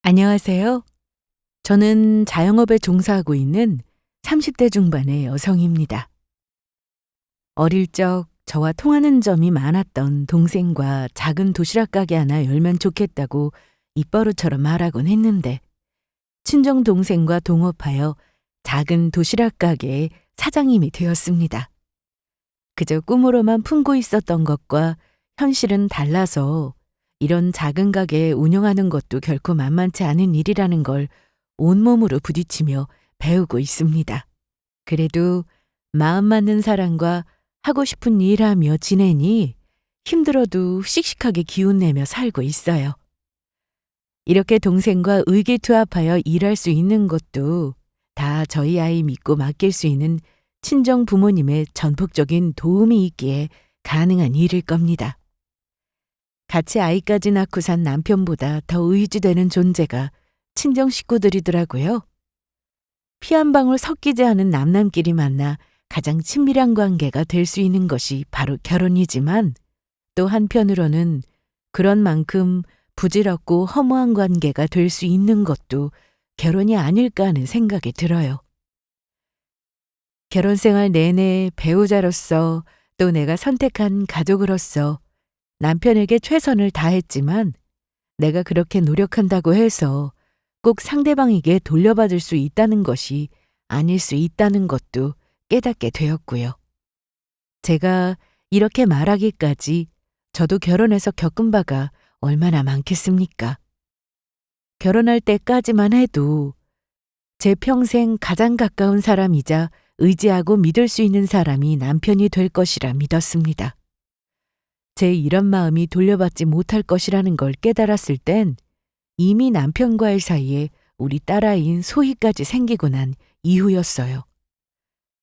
안녕하세요. 저는 자영업에 종사하고 있는 30대 중반의 여성입니다. 어릴 적 저와 통하는 점이 많았던 동생과 작은 도시락 가게 하나 열면 좋겠다고 입버릇처럼 말하곤 했는데 친정 동생과 동업하여 작은 도시락 가게의 사장님이 되었습니다. 그저 꿈으로만 품고 있었던 것과 현실은 달라서 이런 작은 가게 운영하는 것도 결코 만만치 않은 일이라는 걸 온몸으로 부딪히며 배우고 있습니다. 그래도 마음 맞는 사람과 하고 싶은 일하며 지내니 힘들어도 씩씩하게 기운내며 살고 있어요. 이렇게 동생과 의기투합하여 일할 수 있는 것도 다 저희 아이 믿고 맡길 수 있는 친정 부모님의 전폭적인 도움이 있기에 가능한 일일 겁니다. 같이 아이까지 낳고 산 남편보다 더 의지되는 존재가 친정 식구들이더라고요. 피 한 방울 섞이지 않은 남남끼리 만나 가장 친밀한 관계가 될 수 있는 것이 바로 결혼이지만 또 한편으로는 그런 만큼 부질없고 허무한 관계가 될 수 있는 것도 결혼이 아닐까 하는 생각이 들어요. 결혼 생활 내내 배우자로서 또 내가 선택한 가족으로서 남편에게 최선을 다했지만 내가 그렇게 노력한다고 해서 꼭 상대방에게 돌려받을 수 있다는 것이 아닐 수 있다는 것도 깨닫게 되었고요. 제가 이렇게 말하기까지 저도 결혼해서 겪은 바가 얼마나 많겠습니까? 결혼할 때까지만 해도 제 평생 가장 가까운 사람이자 의지하고 믿을 수 있는 사람이 남편이 될 것이라 믿었습니다. 제 이런 마음이 돌려받지 못할 것이라는 걸 깨달았을 땐 이미 남편과의 사이에 우리 딸아이인 소희까지 생기고 난 이후였어요.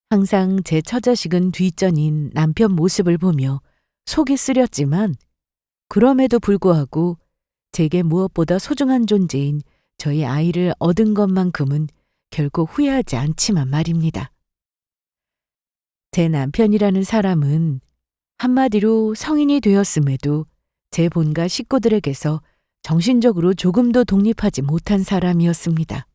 항상 제 처자식은 뒷전인 남편 모습을 보며 속이 쓰렸지만 그럼에도 불구하고 제게 무엇보다 소중한 존재인 저희 아이를 얻은 것만큼은 결코 후회하지 않지만 말입니다. 제 남편이라는 사람은 한마디로 성인이 되었음에도 제 본가 식구들에게서 정신적으로 조금도 독립하지 못한 사람이었습니다.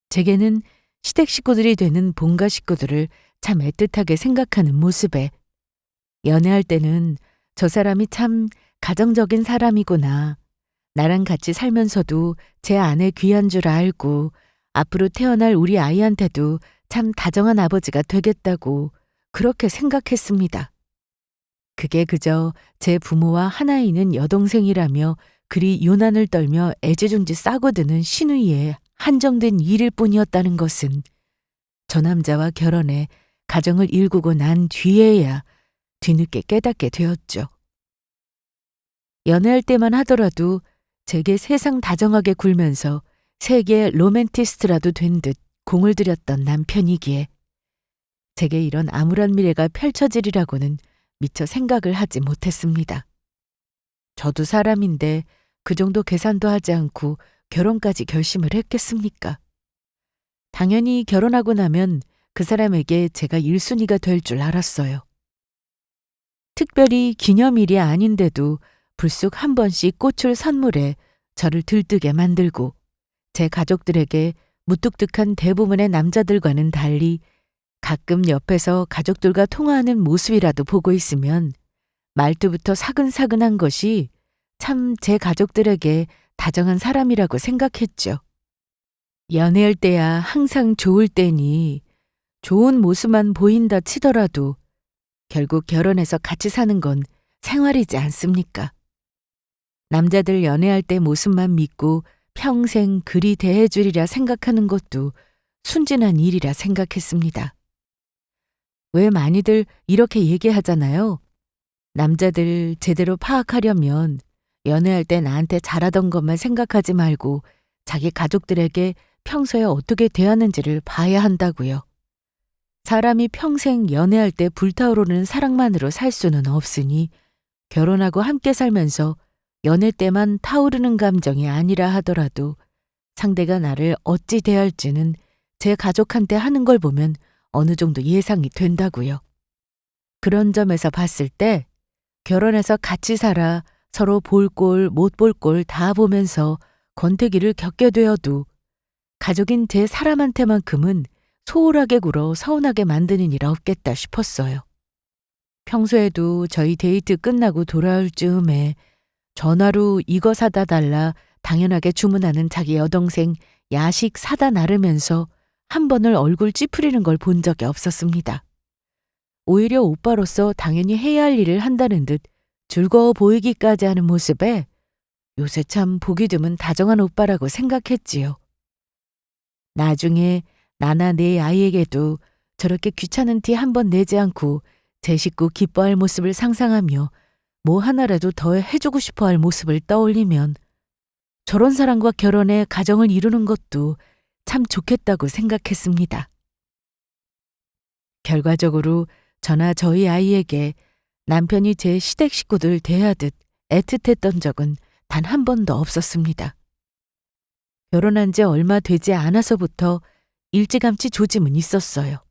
제게는 시댁 식구들이 되는 본가 식구들을 참 애틋하게 생각하는 모습에 연애할 때는 저 사람이 참 가정적인 사람이구나. 나랑 같이 살면서도 제 아내 귀한 줄 알고 앞으로 태어날 우리 아이한테도 참 다정한 아버지가 되겠다고 그렇게 생각했습니다. 그게 그저 제 부모와 하나이는 여동생이라며 그리 유난을 떨며 애지중지 싸고 드는 시누이의 한정된 일일 뿐이었다는 것은 저 남자와 결혼해 가정을 일구고 난 뒤에야 뒤늦게 깨닫게 되었죠. 연애할 때만 하더라도 제게 세상 다정하게 굴면서 세계 로맨티스트라도 된 듯 공을 들였던 남편이기에 제게 이런 암울한 미래가 펼쳐지리라고는 미처 생각을 하지 못했습니다. 저도 사람인데 그 정도 계산도 하지 않고 결혼까지 결심을 했겠습니까? 당연히 결혼하고 나면 그 사람에게 제가 1순위가 될 줄 알았어요. 특별히 기념일이 아닌데도 불쑥 한 번씩 꽃을 선물해 저를 들뜨게 만들고 제 가족들에게 무뚝뚝한 대부분의 남자들과는 달리 가끔 옆에서 가족들과 통화하는 모습이라도 보고 있으면 말투부터 사근사근한 것이 참 제 가족들에게 다정한 사람이라고 생각했죠. 연애할 때야 항상 좋을 때니 좋은 모습만 보인다 치더라도 결국 결혼해서 같이 사는 건 생활이지 않습니까? 남자들 연애할 때 모습만 믿고 평생 그리 대해주리라 생각하는 것도 순진한 일이라 생각했습니다. 왜 많이들 이렇게 얘기하잖아요. 남자들 제대로 파악하려면 연애할 때 나한테 잘하던 것만 생각하지 말고 자기 가족들에게 평소에 어떻게 대하는지를 봐야 한다고요. 사람이 평생 연애할 때 불타오르는 사랑만으로 살 수는 없으니 결혼하고 함께 살면서 연애 때만 타오르는 감정이 아니라 하더라도 상대가 나를 어찌 대할지는 제 가족한테 하는 걸 보면 어느 정도 예상이 된다고요. 그런 점에서 봤을 때 결혼해서 같이 살아 서로 볼 꼴 못 볼 꼴 다 보면서 권태기를 겪게 되어도 가족인 제 사람한테만큼은 소홀하게 굴어 서운하게 만드는 일 없겠다 싶었어요. 평소에도 저희 데이트 끝나고 돌아올 즈음에 전화로 이거 사다 달라 당연하게 주문하는 자기 여동생 야식 사다 나르면서 한 번을 얼굴 찌푸리는 걸 본 적이 없었습니다. 오히려 오빠로서 당연히 해야 할 일을 한다는 듯 즐거워 보이기까지 하는 모습에 요새 참 보기 드문 다정한 오빠라고 생각했지요. 나중에 나나 내 아이에게도 저렇게 귀찮은 티 한 번 내지 않고 제 식구 기뻐할 모습을 상상하며 뭐 하나라도 더 해주고 싶어 할 모습을 떠올리면 저런 사람과 결혼해 가정을 이루는 것도 참 좋겠다고 생각했습니다. 결과적으로 저나 저희 아이에게 남편이 제 시댁 식구들 대하듯 애틋했던 적은 단 한 번도 없었습니다. 결혼한 지 얼마 되지 않아서부터 일찌감치 조짐은 있었어요.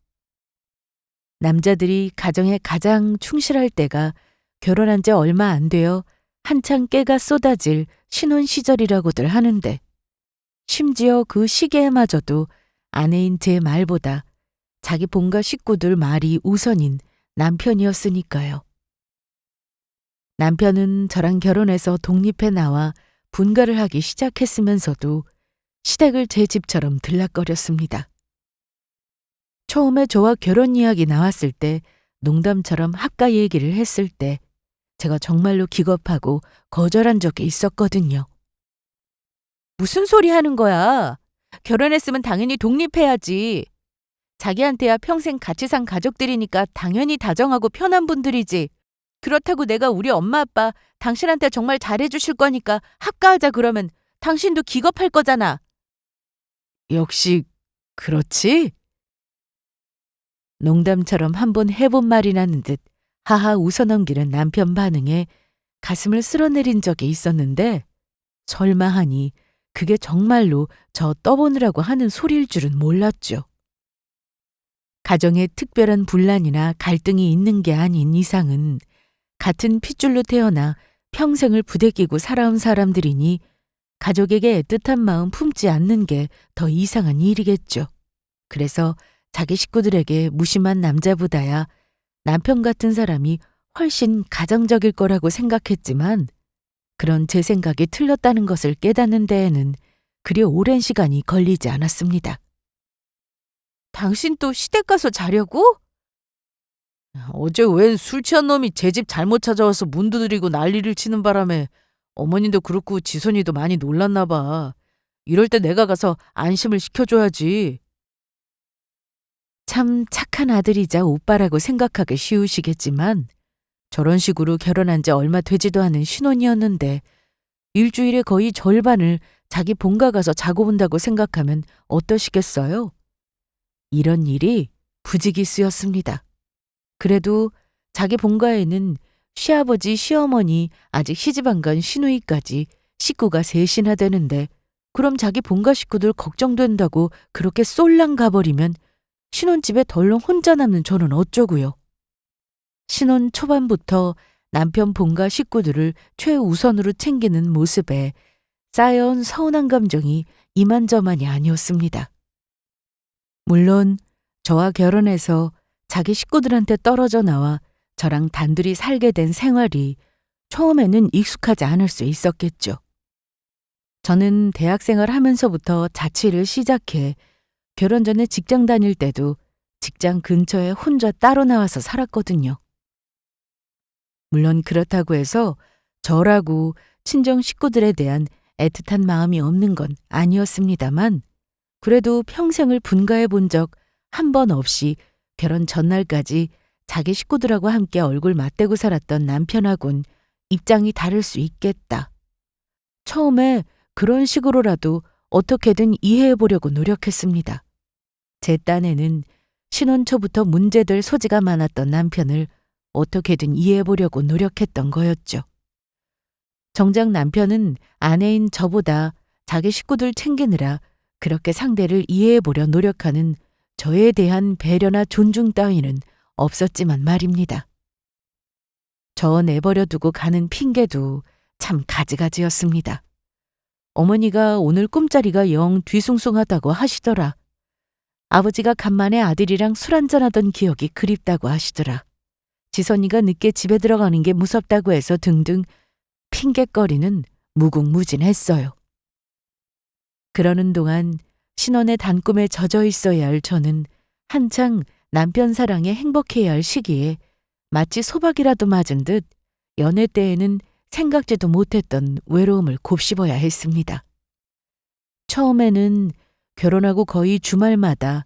남자들이 가정에 가장 충실할 때가 결혼한 지 얼마 안 되어 한창 깨가 쏟아질 신혼 시절이라고들 하는데 심지어 그 시기에마저도 아내인 제 말보다 자기 본가 식구들 말이 우선인 남편이었으니까요. 남편은 저랑 결혼해서 독립해 나와 분가를 하기 시작했으면서도 시댁을 제 집처럼 들락거렸습니다. 처음에 저와 결혼 이야기 나왔을 때 농담처럼 학가 얘기를 했을 때 제가 정말로 기겁하고 거절한 적이 있었거든요. 무슨 소리 하는 거야? 결혼했으면 당연히 독립해야지. 자기한테야 평생 같이 산 가족들이니까 당연히 다정하고 편한 분들이지. 그렇다고 내가 우리 엄마 아빠 당신한테 정말 잘해주실 거니까 합가하자 그러면 당신도 기겁할 거잖아. 역시 그렇지? 농담처럼 한번 해본 말이 나는 듯 하하 웃어넘기는 남편 반응에 가슴을 쓸어내린 적이 있었는데 설마 하니 그게 정말로 저 떠보느라고 하는 소리일 줄은 몰랐죠. 가정에 특별한 분란이나 갈등이 있는 게 아닌 이상은 같은 핏줄로 태어나 평생을 부대끼고 살아온 사람들이니 가족에게 애틋한 마음 품지 않는 게 더 이상한 일이겠죠. 그래서 자기 식구들에게 무심한 남자보다야 남편 같은 사람이 훨씬 가정적일 거라고 생각했지만 그런 제 생각이 틀렸다는 것을 깨닫는 데에는 그리 오랜 시간이 걸리지 않았습니다. 당신 또 시댁 가서 자려고? 어제 웬 술 취한 놈이 제 집 잘못 찾아와서 문 두드리고 난리를 치는 바람에 어머니도 그렇고 지선이도 많이 놀랐나 봐. 이럴 때 내가 가서 안심을 시켜줘야지. 참 착한 아들이자 오빠라고 생각하기 쉬우시겠지만 저런 식으로 결혼한 지 얼마 되지도 않은 신혼이었는데 일주일에 거의 절반을 자기 본가 가서 자고 온다고 생각하면 어떠시겠어요? 이런 일이 부지기수였습니다. 그래도 자기 본가에는 시아버지, 시어머니, 아직 시집 안 간 시누이까지 식구가 셋이나 되는데 그럼 자기 본가 식구들 걱정된다고 그렇게 쏠랑 가버리면 신혼집에 덜렁 혼자 남는 저는 어쩌고요. 신혼 초반부터 남편 본가 식구들을 최우선으로 챙기는 모습에 쌓여온 서운한 감정이 이만저만이 아니었습니다. 물론 저와 결혼해서 자기 식구들한테 떨어져 나와 저랑 단둘이 살게 된 생활이 처음에는 익숙하지 않을 수 있었겠죠. 저는 대학생활 하면서부터 자취를 시작해 결혼 전에 직장 다닐 때도 직장 근처에 혼자 따로 나와서 살았거든요. 물론 그렇다고 해서 저라고 친정 식구들에 대한 애틋한 마음이 없는 건 아니었습니다만 그래도 평생을 분가해 본 적 한 번 없이 결혼 전날까지 자기 식구들하고 함께 얼굴 맞대고 살았던 남편하고는 입장이 다를 수 있겠다. 처음에 그런 식으로라도 어떻게든 이해해 보려고 노력했습니다. 제 딴에는 신혼 초부터 문제될 소지가 많았던 남편을 어떻게든 이해해 보려고 노력했던 거였죠. 정작 남편은 아내인 저보다 자기 식구들 챙기느라 그렇게 상대를 이해해 보려 노력하는 저에 대한 배려나 존중 따위는 없었지만 말입니다. 저 내버려 두고 가는 핑계도 참 가지가지였습니다. 어머니가 오늘 꿈자리가 영 뒤숭숭하다고 하시더라. 아버지가 간만에 아들이랑 술 한잔하던 기억이 그립다고 하시더라. 지선이가 늦게 집에 들어가는 게 무섭다고 해서 등등 핑곗거리는 무궁무진했어요. 그러는 동안 신혼의 단꿈에 젖어 있어야 할 저는 한창 남편 사랑에 행복해야 할 시기에 마치 소박이라도 맞은 듯 연애 때에는 생각지도 못했던 외로움을 곱씹어야 했습니다. 처음에는 결혼하고 거의 주말마다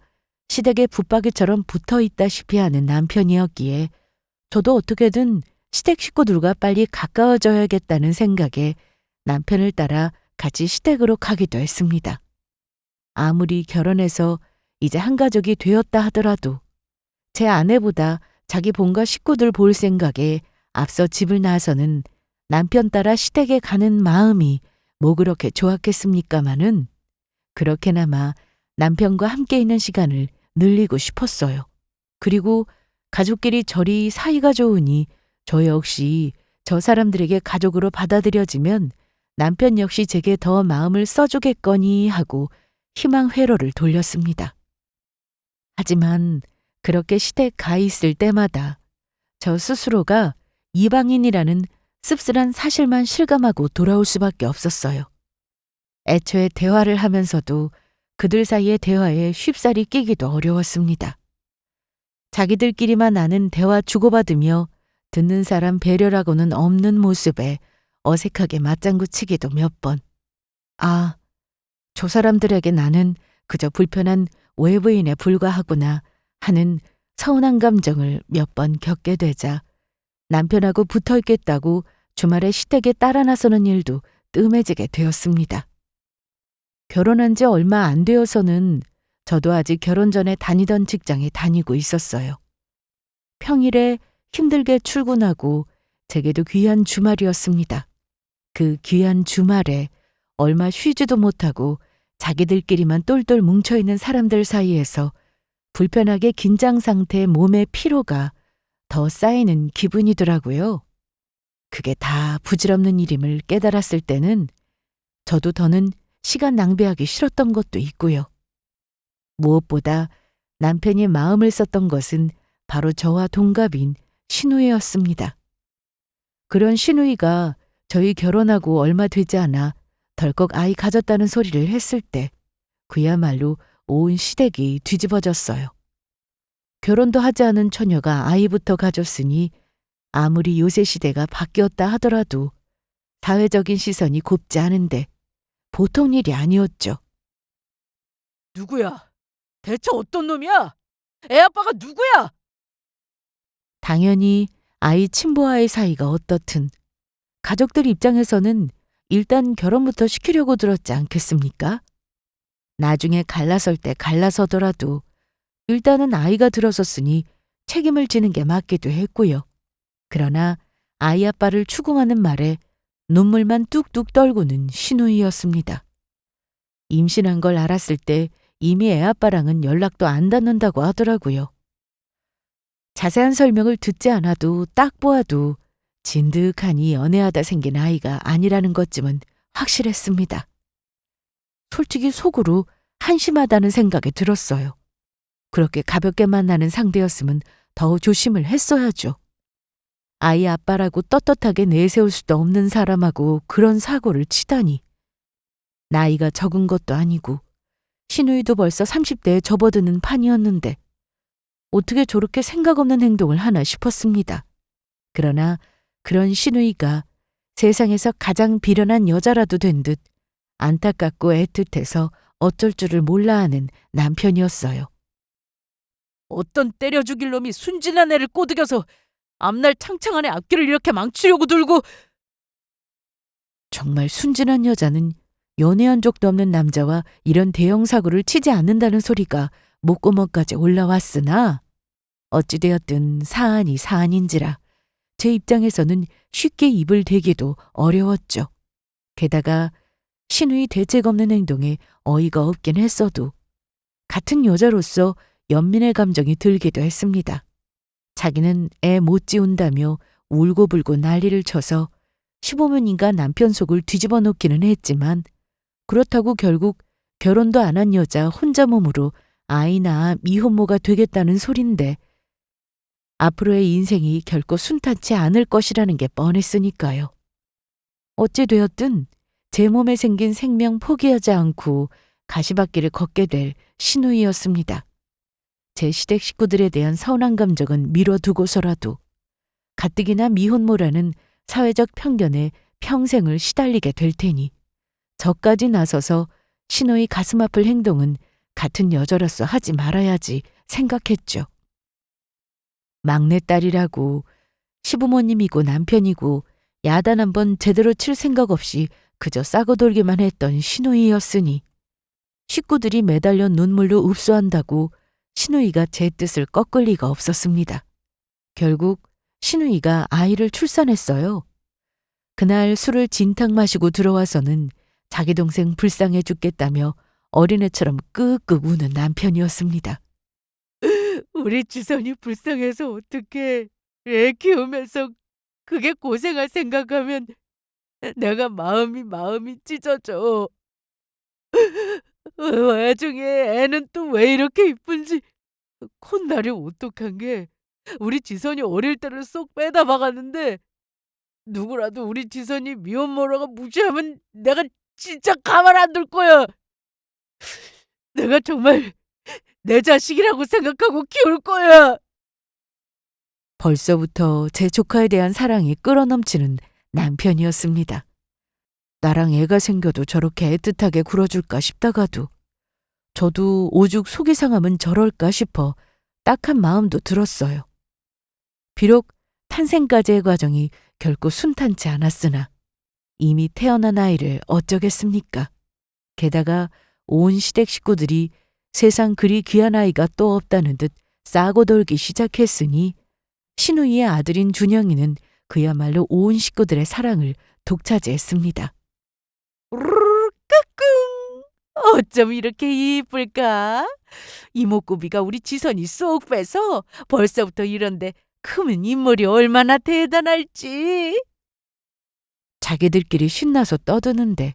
시댁에 붙박이처럼 붙어 있다시피 하는 남편이었기에 저도 어떻게든 시댁 식구들과 빨리 가까워져야겠다는 생각에 남편을 따라 같이 시댁으로 가기도 했습니다. 아무리 결혼해서 이제 한 가족이 되었다 하더라도 제 아내보다 자기 본가 식구들 볼 생각에 앞서 집을 나서는 남편 따라 시댁에 가는 마음이 뭐 그렇게 좋았겠습니까마는 그렇게나마 남편과 함께 있는 시간을 늘리고 싶었어요. 그리고 가족끼리 저리 사이가 좋으니 저 역시 저 사람들에게 가족으로 받아들여지면 남편 역시 제게 더 마음을 써주겠거니 하고 희망 회로를 돌렸습니다. 하지만 그렇게 시댁 가 있을 때마다 저 스스로가 이방인이라는 씁쓸한 사실만 실감하고 돌아올 수밖에 없었어요. 애초에 대화를 하면서도 그들 사이의 대화에 쉽사리 끼기도 어려웠습니다. 자기들끼리만 아는 대화 주고받으며 듣는 사람 배려라고는 없는 모습에 어색하게 맞장구 치기도 몇 번. 아, 저 사람들에게 나는 그저 불편한 외부인에 불과하구나 하는 서운한 감정을 몇 번 겪게 되자 남편하고 붙어 있겠다고 주말에 시댁에 따라 나서는 일도 뜸해지게 되었습니다. 결혼한 지 얼마 안 되어서는 저도 아직 결혼 전에 다니던 직장에 다니고 있었어요. 평일에 힘들게 출근하고 제게도 귀한 주말이었습니다. 그 귀한 주말에 얼마 쉬지도 못하고 자기들끼리만 똘똘 뭉쳐있는 사람들 사이에서 불편하게 긴장 상태의 몸의 피로가 더 쌓이는 기분이더라고요. 그게 다 부질없는 일임을 깨달았을 때는 저도 더는 시간 낭비하기 싫었던 것도 있고요. 무엇보다 남편이 마음을 썼던 것은 바로 저와 동갑인 신우이였습니다. 그런 신우이가 저희 결혼하고 얼마 되지 않아 덜컥 아이 가졌다는 소리를 했을 때 그야말로 온 시댁이 뒤집어졌어요. 결혼도 하지 않은 처녀가 아이부터 가졌으니 아무리 요새 시대가 바뀌었다 하더라도 사회적인 시선이 곱지 않은데 보통 일이 아니었죠. 누구야? 대체 어떤 놈이야? 애 아빠가 누구야? 당연히 아이 친부와의 사이가 어떻든 가족들 입장에서는 일단 결혼부터 시키려고 들었지 않겠습니까? 나중에 갈라설 때 갈라서더라도 일단은 아이가 들어섰으니 책임을 지는 게 맞기도 했고요. 그러나 아이 아빠를 추궁하는 말에 눈물만 뚝뚝 떨구는 신우이였습니다. 임신한 걸 알았을 때 이미 애 아빠랑은 연락도 안 닿는다고 하더라고요. 자세한 설명을 듣지 않아도 딱 보아도 진득하니 연애하다 생긴 아이가 아니라는 것쯤은 확실했습니다. 솔직히 속으로 한심하다는 생각이 들었어요. 그렇게 가볍게 만나는 상대였으면 더 조심을 했어야죠. 아이 아빠라고 떳떳하게 내세울 수도 없는 사람하고 그런 사고를 치다니. 나이가 적은 것도 아니고 신우이도 벌써 30대에 접어드는 판이었는데 어떻게 저렇게 생각 없는 행동을 하나 싶었습니다. 그러나 그런 신우이가 세상에서 가장 비련한 여자라도 된 듯 안타깝고 애틋해서 어쩔 줄을 몰라 하는 남편이었어요. 어떤 때려 죽일 놈이 순진한 애를 꼬드겨서 앞날 창창한 애 앞길을 이렇게 망치려고 들고. 정말 순진한 여자는 연애한 적도 없는 남자와 이런 대형 사고를 치지 않는다는 소리가 목구멍까지 올라왔으나 어찌되었든 사안이 사안인지라 제 입장에서는 쉽게 입을 대기도 어려웠죠. 게다가 신우이 대책 없는 행동에 어이가 없긴 했어도 같은 여자로서 연민의 감정이 들기도 했습니다. 자기는 애 못 지운다며 울고불고 난리를 쳐서 시부모님과 남편 속을 뒤집어 놓기는 했지만 그렇다고 결국 결혼도 안 한 여자 혼자 몸으로 아이 낳아 미혼모가 되겠다는 소린데 앞으로의 인생이 결코 순탄치 않을 것이라는 게 뻔했으니까요. 어찌 되었든 제 몸에 생긴 생명 포기하지 않고 가시밭길을 걷게 될 신우이였습니다. 제 시댁 식구들에 대한 서운한 감정은 미뤄두고서라도 가뜩이나 미혼모라는 사회적 편견에 평생을 시달리게 될 테니 저까지 나서서 신우이 가슴 아플 행동은 같은 여자로서 하지 말아야지 생각했죠. 막내딸이라고 시부모님이고 남편이고 야단 한번 제대로 칠 생각 없이 그저 싸고 돌기만 했던 신우이였으니 식구들이 매달려 눈물로 읍소한다고 신우이가 제 뜻을 꺾을 리가 없었습니다. 결국 신우이가 아이를 출산했어요. 그날 술을 진탕 마시고 들어와서는 자기 동생 불쌍해 죽겠다며 어린애처럼 끄끄 우는 남편이었습니다. 우리 지선이 불쌍해서 어떡해. 애 키우면서 그게 고생할 생각하면 내가 마음이 찢어져. 와중에 애는 또 왜 이렇게 이쁜지. 콧날이 오똑한 게 우리 지선이 어릴 때를 쏙 빼다 박았는데 누구라도 우리 지선이 미혼모라고 무시하면 내가 진짜 가만 안 둘 거야. 내가 정말 내 자식이라고 생각하고 키울 거야. 벌써부터 제 조카에 대한 사랑이 끌어넘치는 남편이었습니다. 나랑 애가 생겨도 저렇게 애틋하게 굴어줄까 싶다가도 저도 오죽 속이 상하면 저럴까 싶어 딱한 마음도 들었어요. 비록 탄생까지의 과정이 결코 순탄치 않았으나 이미 태어난 아이를 어쩌겠습니까? 게다가 온 시댁 식구들이 세상 그리 귀한 아이가 또 없다는 듯 싸고 돌기 시작했으니 신우이의 아들인 준영이는 그야말로 온 식구들의 사랑을 독차지했습니다. 우르르 까꿍. 어쩜 이렇게 이쁠까? 이목구비가 우리 지선이 쏙 빼서 벌써부터 이런데 크면 인물이 얼마나 대단할지. 자기들끼리 신나서 떠드는데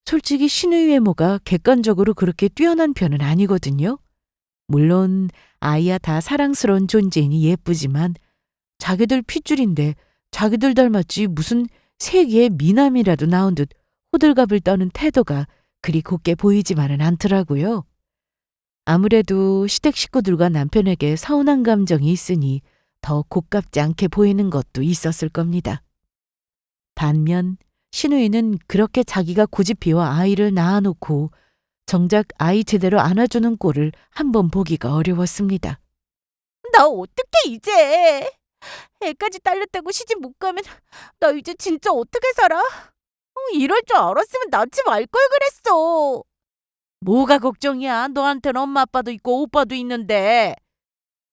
솔직히 신우이 외모가 객관적으로 그렇게 뛰어난 편은 아니거든요. 물론 아이야 다 사랑스러운 존재이니 예쁘지만 자기들 핏줄인데 자기들 닮았지 무슨 세기의 미남이라도 나온 듯 호들갑을 떠는 태도가 그리 곱게 보이지만은 않더라고요. 아무래도 시댁 식구들과 남편에게 서운한 감정이 있으니 더 곱깝지 않게 보이는 것도 있었을 겁니다. 반면 신우이는 그렇게 자기가 고집피워 아이를 낳아놓고 정작 아이 제대로 안아주는 꼴을 한번 보기가 어려웠습니다. 나 어떡해 이제. 애까지 딸렸다고 시집 못 가면 나 이제 진짜 어떻게 살아? 이럴 줄 알았으면 낳지 말 걸 그랬어. 뭐가 걱정이야? 너한테는 엄마 아빠도 있고 오빠도 있는데.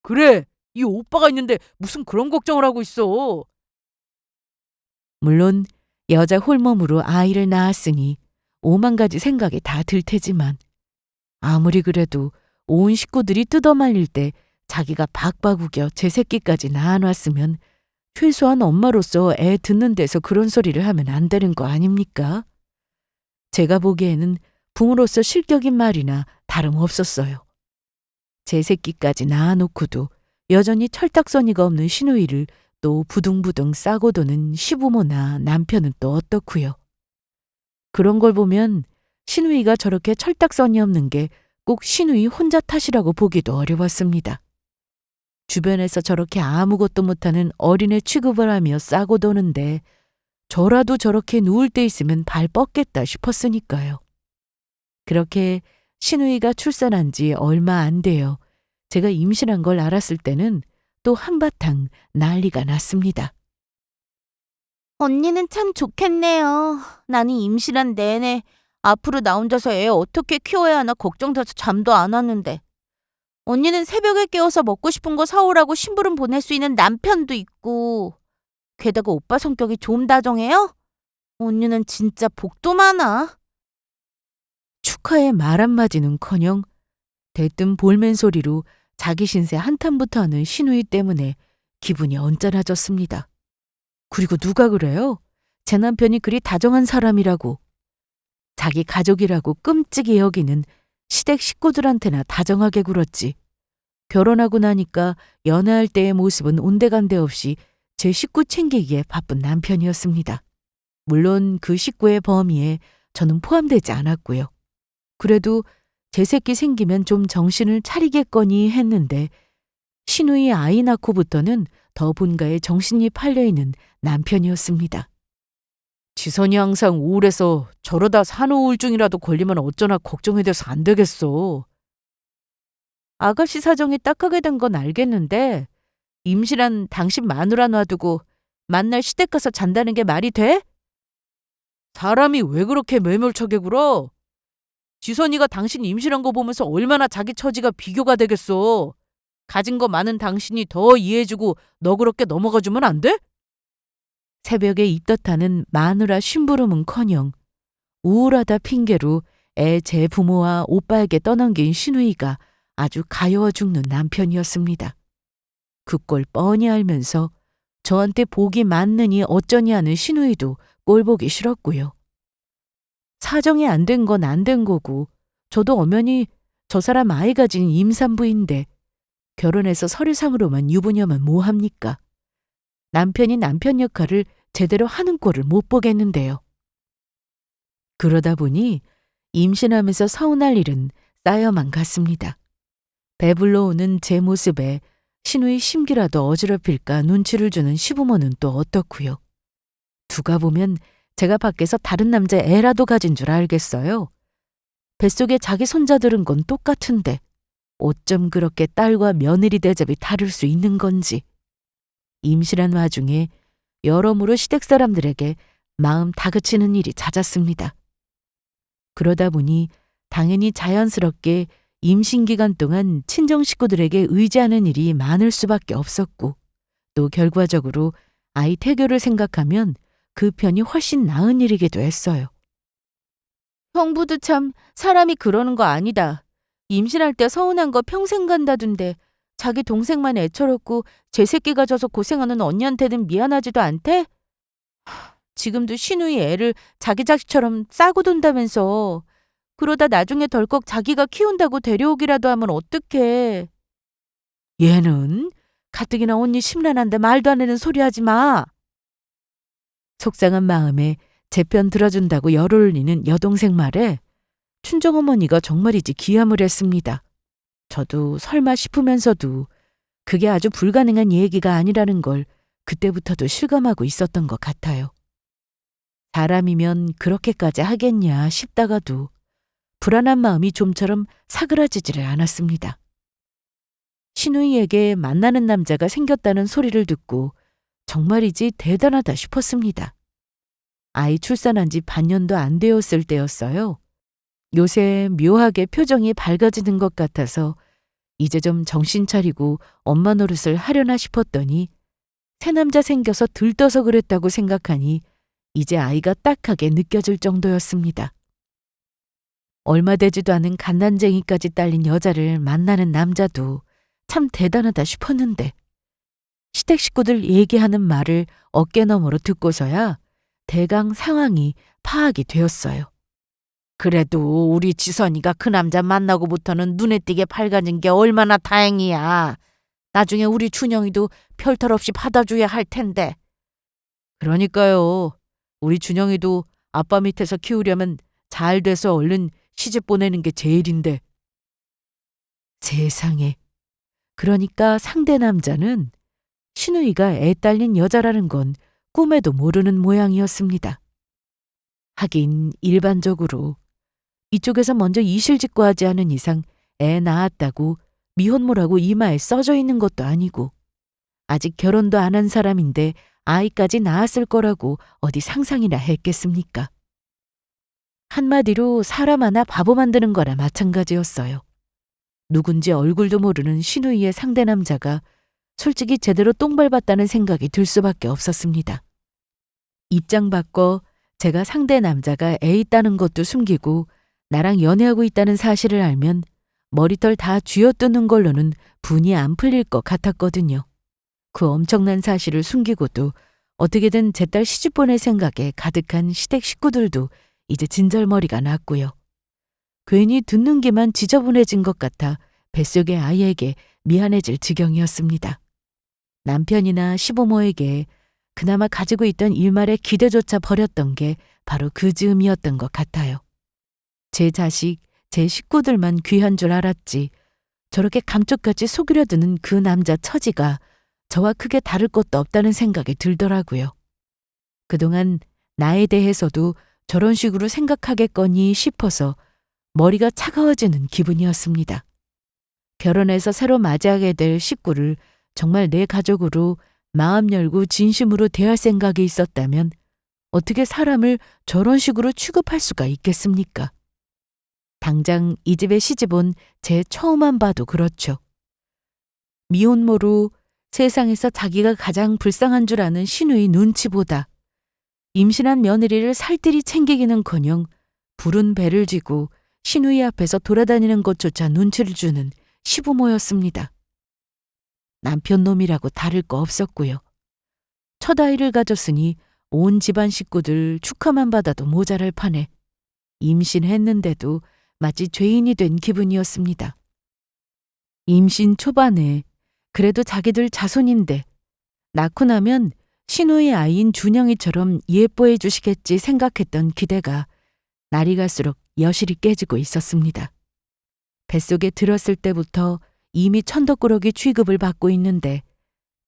그래, 이 오빠가 있는데 무슨 그런 걱정을 하고 있어. 물론 여자 홀몸으로 아이를 낳았으니 5만 가지 생각이 다 들 테지만 아무리 그래도 온 식구들이 뜯어말릴 때 자기가 박박 우겨 제 새끼까지 낳아놨으면 최소한 엄마로서 애 듣는 데서 그런 소리를 하면 안 되는 거 아닙니까? 제가 보기에는 부모로서 실격인 말이나 다름없었어요. 제 새끼까지 낳아놓고도 여전히 철딱서니가 없는 신우이를 또 부둥부둥 싸고 도는 시부모나 남편은 또 어떻고요. 그런 걸 보면 신우이가 저렇게 철딱서니 없는 게 꼭 신우이 혼자 탓이라고 보기도 어려웠습니다. 주변에서 저렇게 아무것도 못하는 어린애 취급을 하며 싸고 도는데 저라도 저렇게 누울 때 있으면 발 뻗겠다 싶었으니까요. 그렇게 신우이가 출산한 지 얼마 안 돼요. 제가 임신한 걸 알았을 때는 또 한바탕 난리가 났습니다. 언니는 참 좋겠네요. 나는 임신한 내내 앞으로 나 혼자서 애 어떻게 키워야 하나 걱정돼서 잠도 안 왔는데. 언니는 새벽에 깨워서 먹고 싶은 거 사오라고 심부름 보낼 수 있는 남편도 있고. 게다가 오빠 성격이 좀 다정해요? 언니는 진짜 복도 많아. 축하의 말 한마디는커녕 대뜸 볼멘 소리로 자기 신세 한탄부터 하는 신우이 때문에 기분이 언짢아졌습니다. 그리고 누가 그래요? 제 남편이 그리 다정한 사람이라고. 자기 가족이라고 끔찍이 여기는 시댁 식구들한테나 다정하게 굴었지. 결혼하고 나니까 연애할 때의 모습은 온데간데 없이 제 식구 챙기기에 바쁜 남편이었습니다. 물론 그 식구의 범위에 저는 포함되지 않았고요. 그래도 제 새끼 생기면 좀 정신을 차리겠거니 했는데 시누이 아이 낳고부터는 더 본가에 정신이 팔려있는 남편이었습니다. 지선이 항상 우울해서 저러다 산후 우울증이라도 걸리면 어쩌나 걱정이 돼서 안 되겠어. 아가씨 사정이 딱하게 된 건 알겠는데 임신한 당신 마누라 놔두고 만날 시댁 가서 잔다는 게 말이 돼? 사람이 왜 그렇게 매몰차게 굴어? 지선이가 당신 임신한 거 보면서 얼마나 자기 처지가 비교가 되겠어. 가진 거 많은 당신이 더 이해해주고 너그럽게 넘어가주면 안 돼? 새벽에 입덧하는 마누라 심부름은커녕 우울하다 핑계로 애 제 부모와 오빠에게 떠넘긴 시누이가 아주 가여워 죽는 남편이었습니다. 그 꼴 뻔히 알면서 저한테 복이 많느니 어쩌니 하는 시누이도 꼴 보기 싫었고요. 사정이 안 된 건 안 된 거고 저도 엄연히 저 사람 아이 가진 임산부인데 결혼해서 서류상으로만 유부녀면 뭐합니까? 남편이 남편 역할을 제대로 하는 꼴을 못 보겠는데요. 그러다 보니 임신하면서 서운할 일은 쌓여만 갔습니다. 배불러 오는 제 모습에 시누이 심기라도 어지럽힐까 눈치를 주는 시부모는 또 어떻고요. 두가 보면 제가 밖에서 다른 남자 애라도 가진 줄 알겠어요. 뱃속에 자기 손자 들은 건 똑같은데 어쩜 그렇게 딸과 며느리 대접이 다를 수 있는 건지. 임신한 와중에 여러모로 시댁 사람들에게 마음 다그치는 일이 잦았습니다. 그러다 보니 당연히 자연스럽게 임신 기간 동안 친정 식구들에게 의지하는 일이 많을 수밖에 없었고 또 결과적으로 아이 태교를 생각하면 그 편이 훨씬 나은 일이기도 했어요. 형부도 참 사람이 그러는 거 아니다. 임신할 때 서운한 거 평생 간다던데 자기 동생만 애처롭고 제 새끼가 져서 고생하는 언니한테는 미안하지도 않대? 지금도 시누이 애를 자기 자식처럼 싸고 돈다면서 그러다 나중에 덜컥 자기가 키운다고 데려오기라도 하면 어떡해. 얘는 가뜩이나 언니 심란한데 말도 안 되는 소리 하지 마. 속상한 마음에 제 편 들어준다고 열을 올리는 여동생 말에 춘정어머니가 정말이지 기함을 했습니다. 저도 설마 싶으면서도 그게 아주 불가능한 얘기가 아니라는 걸 그때부터도 실감하고 있었던 것 같아요. 사람이면 그렇게까지 하겠냐 싶다가도 불안한 마음이 좀처럼 사그라지지를 않았습니다. 시누이에게 만나는 남자가 생겼다는 소리를 듣고 정말이지 대단하다 싶었습니다. 아이 출산한 지 반년도 안 되었을 때였어요. 요새 묘하게 표정이 밝아지는 것 같아서 이제 좀 정신 차리고 엄마 노릇을 하려나 싶었더니 새 남자 생겨서 들떠서 그랬다고 생각하니 이제 아이가 딱하게 느껴질 정도였습니다. 얼마 되지도 않은 갓난쟁이까지 딸린 여자를 만나는 남자도 참 대단하다 싶었는데 시댁 식구들 얘기하는 말을 어깨너머로 듣고서야 대강 상황이 파악이 되었어요. 그래도 우리 지선이가 그 남자 만나고부터는 눈에 띄게 밝아진 게 얼마나 다행이야. 나중에 우리 준영이도 별탈 없이 받아줘야 할 텐데. 그러니까요. 우리 준영이도 아빠 밑에서 키우려면 잘 돼서 얼른 시집 보내는 게 제일인데. 세상에. 그러니까 상대 남자는 시누이가 애 딸린 여자라는 건 꿈에도 모르는 모양이었습니다. 하긴 일반적으로 이쪽에서 먼저 이실직고 하지 않은 이상 애 낳았다고 미혼모라고 이마에 써져 있는 것도 아니고 아직 결혼도 안 한 사람인데 아이까지 낳았을 거라고 어디 상상이나 했겠습니까? 한마디로 사람 하나 바보 만드는 거나 마찬가지였어요. 누군지 얼굴도 모르는 시누이의 상대 남자가 솔직히 제대로 똥 밟았다는 생각이 들 수밖에 없었습니다. 입장 바꿔 제가 상대 남자가 애 있다는 것도 숨기고 나랑 연애하고 있다는 사실을 알면 머리털 다 쥐어뜯는 걸로는 분이 안 풀릴 것 같았거든요. 그 엄청난 사실을 숨기고도 어떻게든 제 딸 시집 보낼 생각에 가득한 시댁 식구들도 이제 진절머리가 났고요. 괜히 듣는 게만 지저분해진 것 같아 뱃속의 아이에게 미안해질 지경이었습니다. 남편이나 시부모에게 그나마 가지고 있던 일말의 기대조차 버렸던 게 바로 그 즈음이었던 것 같아요. 제 자식, 제 식구들만 귀한 줄 알았지 저렇게 감쪽같이 속이려드는 그 남자 처지가 저와 크게 다를 것도 없다는 생각이 들더라고요. 그동안 나에 대해서도 저런 식으로 생각하겠거니 싶어서 머리가 차가워지는 기분이었습니다. 결혼해서 새로 맞이하게 될 식구를 정말 내 가족으로 마음 열고 진심으로 대할 생각이 있었다면 어떻게 사람을 저런 식으로 취급할 수가 있겠습니까? 당장 이 집에 시집온 제 처우만 봐도 그렇죠. 미혼모로 세상에서 자기가 가장 불쌍한 줄 아는 시누이 눈치보다 임신한 며느리를 살뜰히 챙기기는커녕 부른 배를 쥐고 시누이 앞에서 돌아다니는 것조차 눈치를 주는 시부모였습니다. 남편 놈이라고 다를 거 없었고요. 첫 아이를 가졌으니 온 집안 식구들 축하만 받아도 모자랄 판에 임신했는데도 마치 죄인이 된 기분이었습니다. 임신 초반에 그래도 자기들 자손인데 낳고 나면 시누이 아이인 준영이처럼 예뻐해 주시겠지 생각했던 기대가 날이 갈수록 여실히 깨지고 있었습니다. 뱃속에 들었을 때부터 이미 천덕꾸러기 취급을 받고 있는데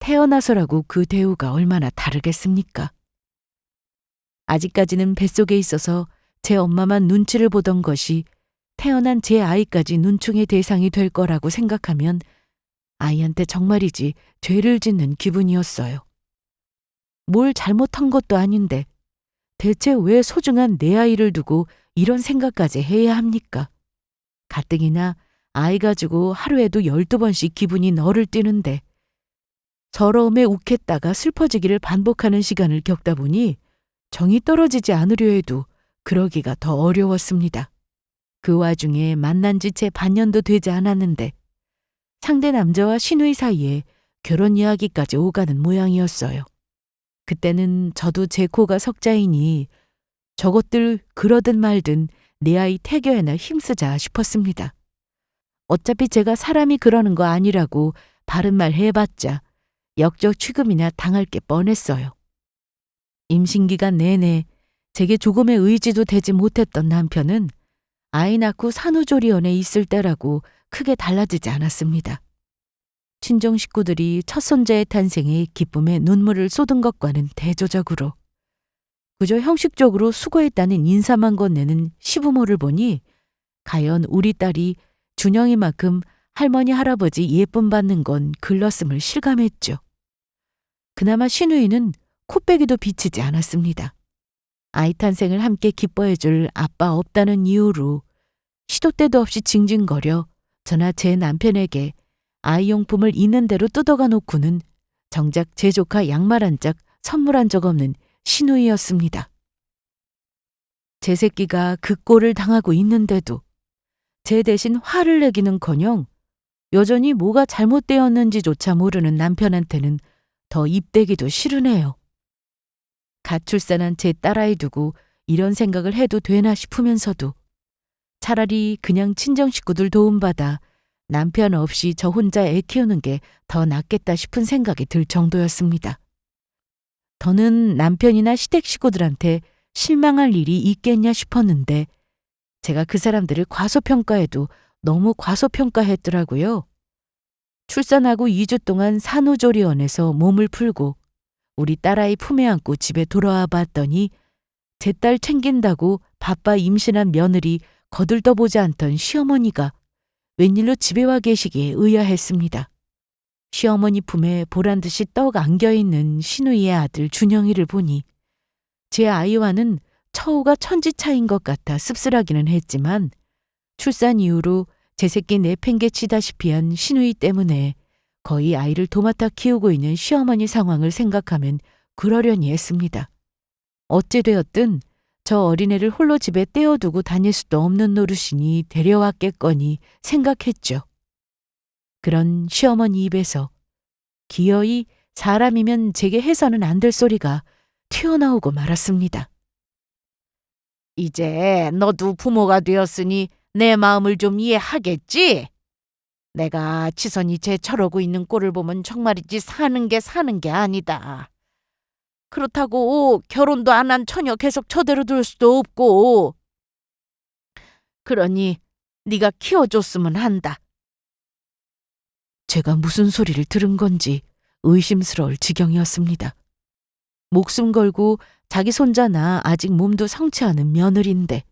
태어나서라고 그 대우가 얼마나 다르겠습니까? 아직까지는 뱃속에 있어서 제 엄마만 눈치를 보던 것이 태어난 제 아이까지 눈총의 대상이 될 거라고 생각하면 아이한테 정말이지 죄를 짓는 기분이었어요. 뭘 잘못한 것도 아닌데 대체 왜 소중한 내 아이를 두고 이런 생각까지 해야 합니까? 가뜩이나 아이 가지고 하루에도 12번씩 기분이 너를 뛰는데 서러움에 욱했다가 슬퍼지기를 반복하는 시간을 겪다 보니 정이 떨어지지 않으려 해도 그러기가 더 어려웠습니다. 그 와중에 만난 지 채 반년도 되지 않았는데 상대 남자와 시누이 사이에 결혼 이야기까지 오가는 모양이었어요. 그때는 저도 제 코가 석자이니 저것들 그러든 말든 내 아이 태교에나 힘쓰자 싶었습니다. 어차피 제가 사람이 그러는 거 아니라고 바른 말 해봤자 역적 취급이나 당할 게 뻔했어요. 임신기간 내내 제게 조금의 의지도 되지 못했던 남편은 아이 낳고 산후조리원에 있을 때라고 크게 달라지지 않았습니다. 친정 식구들이 첫 손자의 탄생에 기쁨에 눈물을 쏟은 것과는 대조적으로 그저 형식적으로 수고했다는 인사만 건네는 시부모를 보니 과연 우리 딸이 준영이만큼 할머니 할아버지 예쁨 받는 건 글렀음을 실감했죠. 그나마 시누이는 코빼기도 비치지 않았습니다. 아이 탄생을 함께 기뻐해줄 아빠 없다는 이유로 시도 때도 없이 징징거려 저나 제 남편에게 아이용품을 있는 대로 뜯어가 놓고는 정작 제 조카 양말 한 짝 선물한 적 없는 시누이였습니다. 제 새끼가 그 꼴을 당하고 있는데도 제 대신 화를 내기는커녕 여전히 뭐가 잘못되었는지조차 모르는 남편한테는 더 입대기도 싫으네요. 갓 출산한 제 딸아이 두고 이런 생각을 해도 되나 싶으면서도 차라리 그냥 친정 식구들 도움받아 남편 없이 저 혼자 애 키우는 게 더 낫겠다 싶은 생각이 들 정도였습니다. 더는 남편이나 시댁 식구들한테 실망할 일이 있겠냐 싶었는데 제가 그 사람들을 과소평가해도 너무 과소평가했더라고요. 출산하고 2주 동안 산후조리원에서 몸을 풀고 우리 딸아이 품에 안고 집에 돌아와 봤더니 제 딸 챙긴다고 바빠 임신한 며느리 거들떠보지 않던 시어머니가 웬일로 집에 와 계시기에 의아했습니다. 시어머니 품에 보란듯이 떡 안겨있는 시누이의 아들 준영이를 보니 제 아이와는 처우가 천지 차이인 것 같아 씁쓸하기는 했지만 출산 이후로 제 새끼 내팽개치다시피 한 시누이 때문에 거의 아이를 도맡아 키우고 있는 시어머니 상황을 생각하면 그러려니 했습니다. 어찌되었든 저 어린애를 홀로 집에 떼어두고 다닐 수도 없는 노릇이니 데려왔겠거니 생각했죠. 그런 시어머니 입에서 기어이 사람이면 제게 해서는 안 될 소리가 튀어나오고 말았습니다. 이제 너도 부모가 되었으니 내 마음을 좀 이해하겠지? 내가 지선이 쟤 저러고 있는 꼴을 보면 정말이지 사는 게 아니다. 그렇다고 결혼도 안 한 처녀 계속 저대로 둘 수도 없고. 그러니 네가 키워줬으면 한다. 제가 무슨 소리를 들은 건지 의심스러울 지경이었습니다. 목숨 걸고 자기 손자나 아직 몸도 성치 않은 며느리인데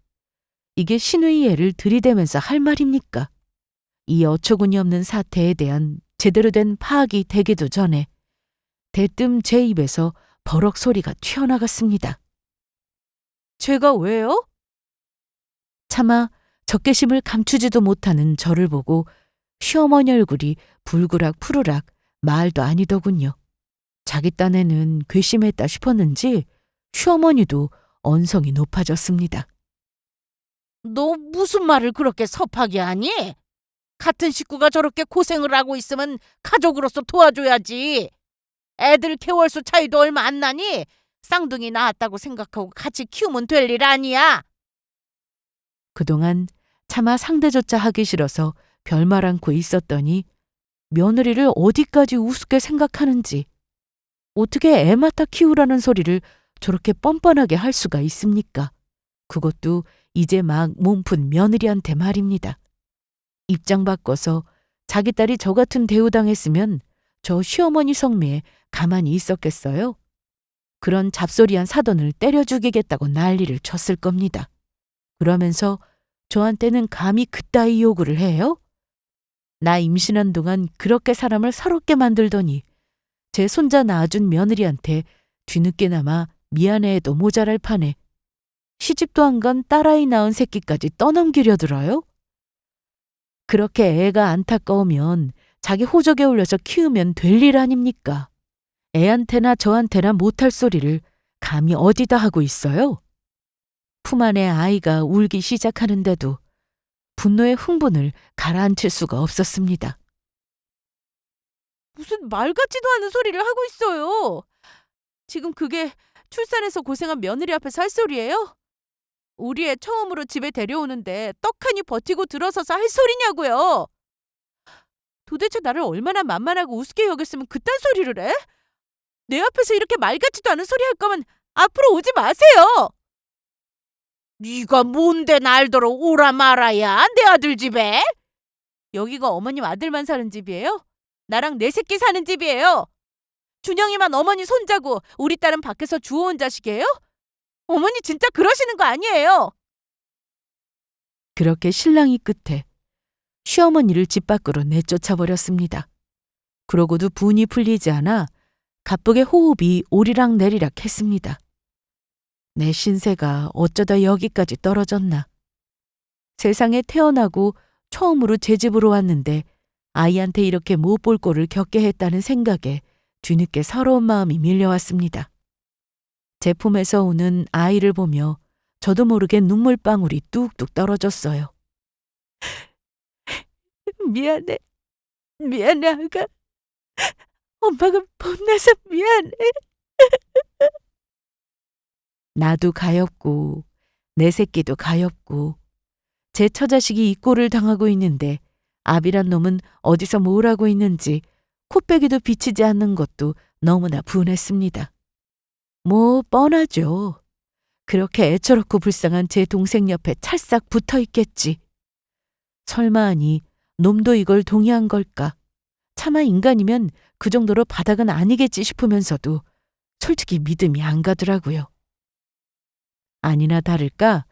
이게 신의 애를 들이대면서 할 말입니까? 이 어처구니 없는 사태에 대한 제대로 된 파악이 되기도 전에 대뜸 제 입에서 버럭 소리가 튀어나갔습니다. 제가 왜요? 차마 적개심을 감추지도 못하는 저를 보고 시어머니 얼굴이 불그락 푸르락 말도 아니더군요. 자기 딴에는 괘씸했다 싶었는지 시어머니도 언성이 높아졌습니다. 너 무슨 말을 그렇게 섭하게 하니? 같은 식구가 저렇게 고생을 하고 있으면 가족으로서 도와줘야지. 애들 개월수 차이도 얼마 안 나니 쌍둥이 낳았다고 생각하고 같이 키우면 될 일 아니야. 그동안 차마 상대조차 하기 싫어서 별말 않고 있었더니 며느리를 어디까지 우습게 생각하는지 어떻게 애 맡아 키우라는 소리를 저렇게 뻔뻔하게 할 수가 있습니까? 그것도 이제 막 몸푼 며느리한테 말입니다. 입장 바꿔서 자기 딸이 저 같은 대우당했으면 저 시어머니 성매에 가만히 있었겠어요? 그런 잡소리한 사돈을 때려 죽이겠다고 난리를 쳤을 겁니다. 그러면서 저한테는 감히 그따위 요구를 해요? 나 임신한 동안 그렇게 사람을 서럽게 만들더니 제 손자 낳아준 며느리한테 뒤늦게나마 미안해해도 모자랄 판에 시집도 안 간 딸아이 낳은 새끼까지 떠넘기려 들어요? 그렇게 애가 안타까우면 자기 호적에 올려서 키우면 될 일 아닙니까? 애한테나 저한테나 못할 소리를 감히 어디다 하고 있어요? 품 안에 아이가 울기 시작하는데도 분노의 흥분을 가라앉힐 수가 없었습니다. 무슨 말 같지도 않은 소리를 하고 있어요. 지금 그게 출산해서 고생한 며느리 앞에서 할 소리예요? 우리 애 처음으로 집에 데려오는데 떡하니 버티고 들어서서 할 소리냐고요. 도대체 나를 얼마나 만만하고 우습게 여겼으면 그딴 소리를 해? 내 앞에서 이렇게 말 같지도 않은 소리 할 거면 앞으로 오지 마세요. 네가 뭔데 날더러 오라 말아야 내 아들 집에? 여기가 어머님 아들만 사는 집이에요? 나랑 내 새끼 사는 집이에요. 준영이만 어머니 손자고 우리 딸은 밖에서 주워온 자식이에요? 어머니 진짜 그러시는 거 아니에요? 그렇게 신랑이 끝에 시어머니를 집 밖으로 내쫓아버렸습니다. 그러고도 분이 풀리지 않아 가쁘게 호흡이 오리락내리락 했습니다. 내 신세가 어쩌다 여기까지 떨어졌나. 세상에 태어나고 처음으로 제 집으로 왔는데 아이한테 이렇게 못 볼 꼴을 겪게 했다는 생각에 뒤늦게 서러운 마음이 밀려왔습니다. 제 품에서 우는 아이를 보며 저도 모르게 눈물방울이 뚝뚝 떨어졌어요. 미안해. 미안해, 아가. 엄마가 못나서 미안해. 나도 가엾고 내 새끼도 가엾고 제 처자식이 이 꼴을 당하고 있는데 아비란 놈은 어디서 뭘 하고 있는지 코빼기도 비치지 않는 것도 너무나 분했습니다. 뭐 뻔하죠. 그렇게 애처롭고 불쌍한 제 동생 옆에 찰싹 붙어 있겠지. 설마하니 놈도 이걸 동의한 걸까? 차마 인간이면 그 정도로 바닥은 아니겠지 싶으면서도 솔직히 믿음이 안 가더라고요. 아니나 다를까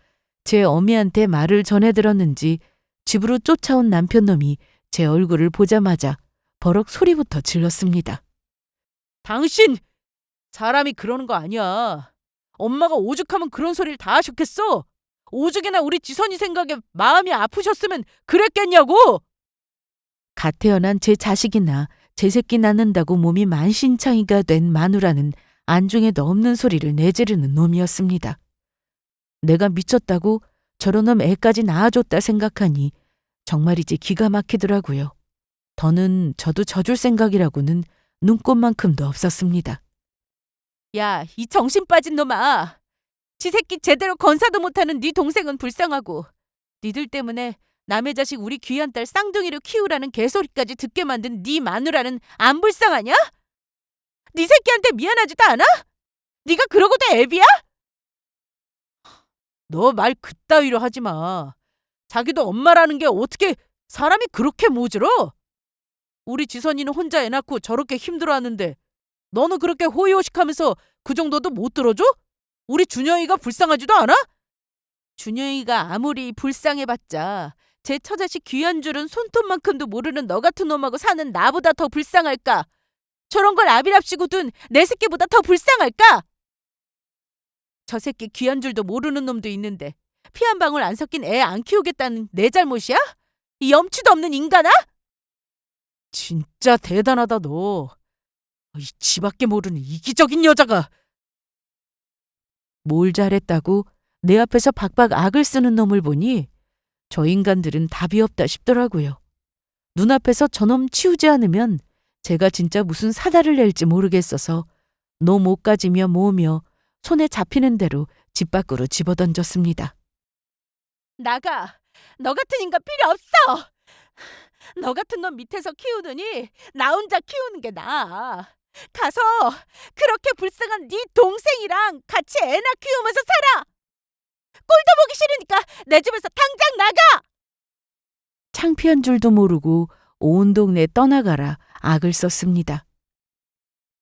제 어미한테 말을 전해 들었는지 집으로 쫓아온 남편놈이 제 얼굴을 보자마자 버럭 소리부터 질렀습니다. 당신! 사람이 그러는 거 아니야. 엄마가 오죽하면 그런 소리를 다 하셨겠어? 오죽이나 우리 지선이 생각에 마음이 아프셨으면 그랬겠냐고! 갓 태어난 제 자식이나 제 새끼 낳는다고 몸이 만신창이가 된 마누라는 안중에도 없는 소리를 내지르는 놈이었습니다. 내가 미쳤다고 저런 놈 애까지 낳아줬다 생각하니 정말이지 기가 막히더라고요. 더는 저도 져줄 생각이라고는 눈꼽만큼도 없었습니다. 야, 이 정신 빠진 놈아. 지 새끼 제대로 건사도 못하는 네 동생은 불쌍하고 니들 때문에 남의 자식 우리 귀한 딸 쌍둥이로 키우라는 개소리까지 듣게 만든 네 마누라는 안 불쌍하냐? 네 새끼한테 미안하지도 않아? 네가 그러고도 애비야? 너 말 그따위로 하지 마. 자기도 엄마라는 게 어떻게 사람이 그렇게 모질어? 우리 지선이는 혼자 애 낳고 저렇게 힘들어하는데 너는 그렇게 호의호식하면서 그 정도도 못 들어줘? 우리 준영이가 불쌍하지도 않아? 준영이가 아무리 불쌍해봤자 제 처자식 귀한 줄은 손톱만큼도 모르는 너 같은 놈하고 사는 나보다 더 불쌍할까? 저런 걸 아비랍시고 둔 내 새끼보다 더 불쌍할까? 저 새끼 귀한 줄도 모르는 놈도 있는데 피 한 방울 안 섞인 애 안 키우겠다는 내 잘못이야? 이 염치도 없는 인간아? 진짜 대단하다 너. 이 지밖에 모르는 이기적인 여자가. 뭘 잘했다고 내 앞에서 박박 악을 쓰는 놈을 보니 저 인간들은 답이 없다 싶더라고요. 눈앞에서 저놈 치우지 않으면 제가 진짜 무슨 사달을 낼지 모르겠어서 노 목까지며 모으며 손에 잡히는 대로 집 밖으로 집어던졌습니다. 나가. 너 같은 인간 필요 없어. 너 같은 놈 밑에서 키우더니 나 혼자 키우는 게 나아. 가서 그렇게 불쌍한 네 동생이랑 같이 애나 키우면서 살아. 꼴도 보기 싫으니까 내 집에서 당장 나가. 창피한 줄도 모르고 온 동네 떠나가라 악을 썼습니다.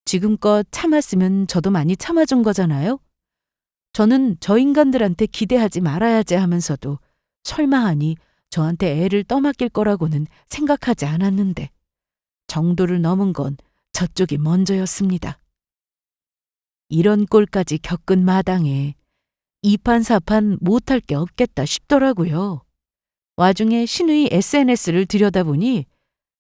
지금껏 참았으면 저도 많이 참아준 거잖아요. 저는 저 인간들한테 기대하지 말아야지 하면서도 설마하니 저한테 애를 떠맡길 거라고는 생각하지 않았는데 정도를 넘은 건 저쪽이 먼저였습니다. 이런 꼴까지 겪은 마당에 이판사판 못할 게 없겠다 싶더라고요. 와중에 신우이 SNS를 들여다보니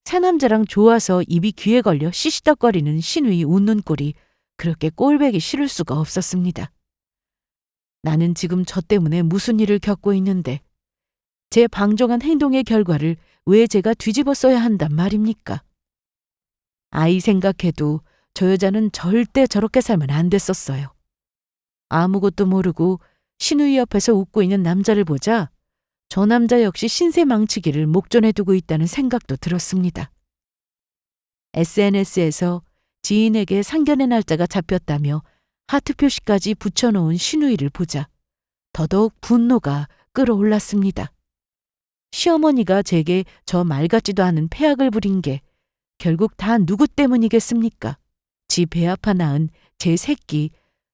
새 남자랑 좋아서 입이 귀에 걸려 시시덕거리는 신우이 웃는 꼴이 그렇게 꼴배기 싫을 수가 없었습니다. 나는 지금 저 때문에 무슨 일을 겪고 있는데 제 방종한 행동의 결과를 왜 제가 뒤집어 써야 한단 말입니까? 아이 생각해도 저 여자는 절대 저렇게 살면 안 됐었어요. 아무것도 모르고 신우이 옆에서 웃고 있는 남자를 보자 저 남자 역시 신세 망치기를 목전에 두고 있다는 생각도 들었습니다. SNS에서 지인에게 상견례 날짜가 잡혔다며 하트 표시까지 붙여놓은 신우이를 보자 더더욱 분노가 끌어올랐습니다. 시어머니가 제게 저 말 같지도 않은 폐악을 부린 게 결국 다 누구 때문이겠습니까? 지 배 아파 낳은 제 새끼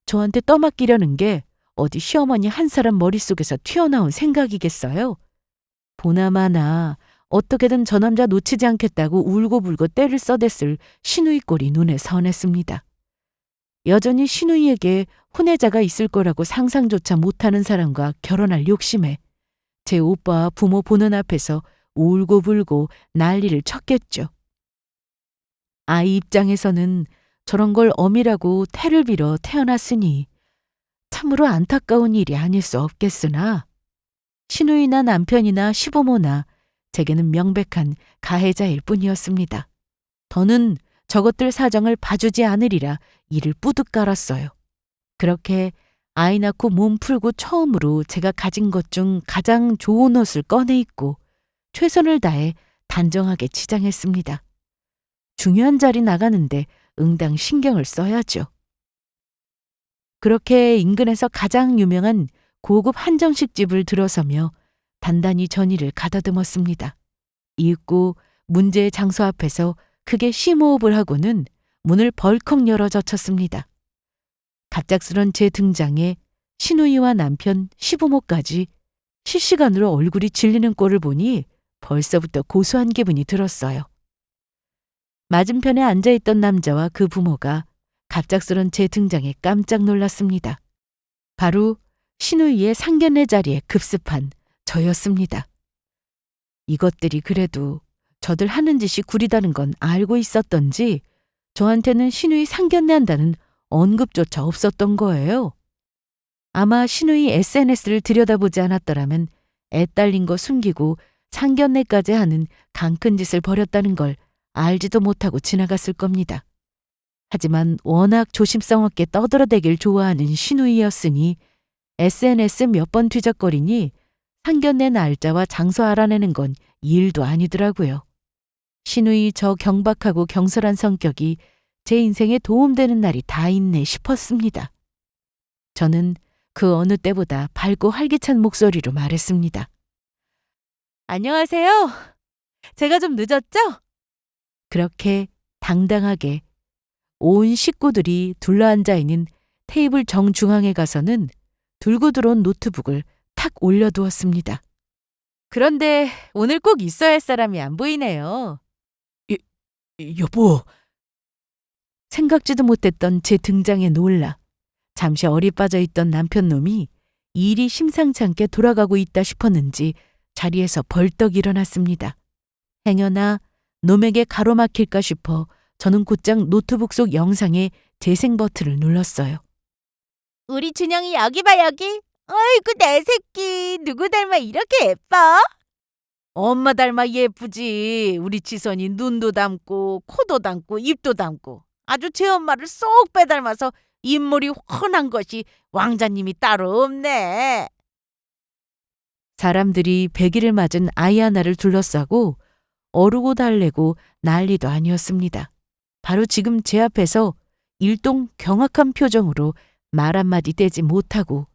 저한테 떠맡기려는 게 어디 시어머니 한 사람 머릿속에서 튀어나온 생각이겠어요? 보나마나 어떻게든 저 남자 놓치지 않겠다고 울고불고 때를 써댔을 신우이 꼴이 눈에 선했습니다. 여전히 신우이에게 혼외자가 있을 거라고 상상조차 못하는 사람과 결혼할 욕심에 제 오빠와 부모 보는 앞에서 울고불고 난리를 쳤겠죠. 아이 입장에서는 저런 걸 어미라고 태를 빌어 태어났으니 참으로 안타까운 일이 아닐 수 없겠으나 신우이나 남편이나 시부모나 제게는 명백한 가해자일 뿐이었습니다. 더는 저것들 사정을 봐주지 않으리라 이를 뿌듯 깔았어요. 그렇게 아이 낳고 몸 풀고 처음으로 제가 가진 것 중 가장 좋은 옷을 꺼내 입고 최선을 다해 단정하게 치장했습니다. 중요한 자리 나가는데 응당 신경을 써야죠. 그렇게 인근에서 가장 유명한 고급 한정식 집을 들어서며 단단히 전의를 가다듬었습니다. 이윽고 문제의 장소 앞에서 크게 심호흡을 하고는 문을 벌컥 열어 젖혔습니다. 갑작스런 제 등장에 신우이와 남편, 시부모까지 실시간으로 얼굴이 질리는 꼴을 보니 벌써부터 고소한 기분이 들었어요. 맞은편에 앉아있던 남자와 그 부모가 갑작스런 제 등장에 깜짝 놀랐습니다. 바로 신우이의 상견례 자리에 급습한 저였습니다. 이것들이 그래도 저들 하는 짓이 구리다는 건 알고 있었던지 저한테는 신우이 상견례 한다는 언급조차 없었던 거예요. 아마 신우이 SNS를 들여다보지 않았더라면 애 딸린 거 숨기고 상견례까지 하는 강큰 짓을 벌였다는 걸 알지도 못하고 지나갔을 겁니다. 하지만 워낙 조심성 없게 떠들어대길 좋아하는 신우이였으니 SNS 몇 번 뒤적거리니 상견례 날짜와 장소 알아내는 건 일도 아니더라고요. 신우이 저 경박하고 경솔한 성격이 제 인생에 도움되는 날이 다 있네 싶었습니다. 저는 그 어느 때보다 밝고 활기찬 목소리로 말했습니다. 안녕하세요. 제가 좀 늦었죠? 그렇게 당당하게 온 식구들이 둘러앉아 있는 테이블 정중앙에 가서는 들고 들어온 노트북을 탁 올려두었습니다. 그런데 오늘 꼭 있어야 할 사람이 안 보이네요. 여보, 생각지도 못했던 제 등장에 놀라 잠시 어리빠져 있던 남편놈이 일이 심상치 않게 돌아가고 있다 싶었는지 자리에서 벌떡 일어났습니다. 행여나 놈에게 가로막힐까 싶어 저는 곧장 노트북 속 영상에 재생 버튼을 눌렀어요. 우리 준영이 여기 봐, 여기. 어이구, 내 새끼. 누구 닮아 이렇게 예뻐? 엄마 닮아 예쁘지. 우리 지선이 눈도 닮고 코도 닮고 입도 닮고 아주 제 엄마를 쏙 빼닮아서 인물이 훤한 것이 왕자님이 따로 없네. 사람들이 100일을 맞은 아이 하나를 둘러싸고 어르고 달래고 난리도 아니었습니다. 바로 지금 제 앞에서 일동 경악한 표정으로 말 한마디 떼지 못하고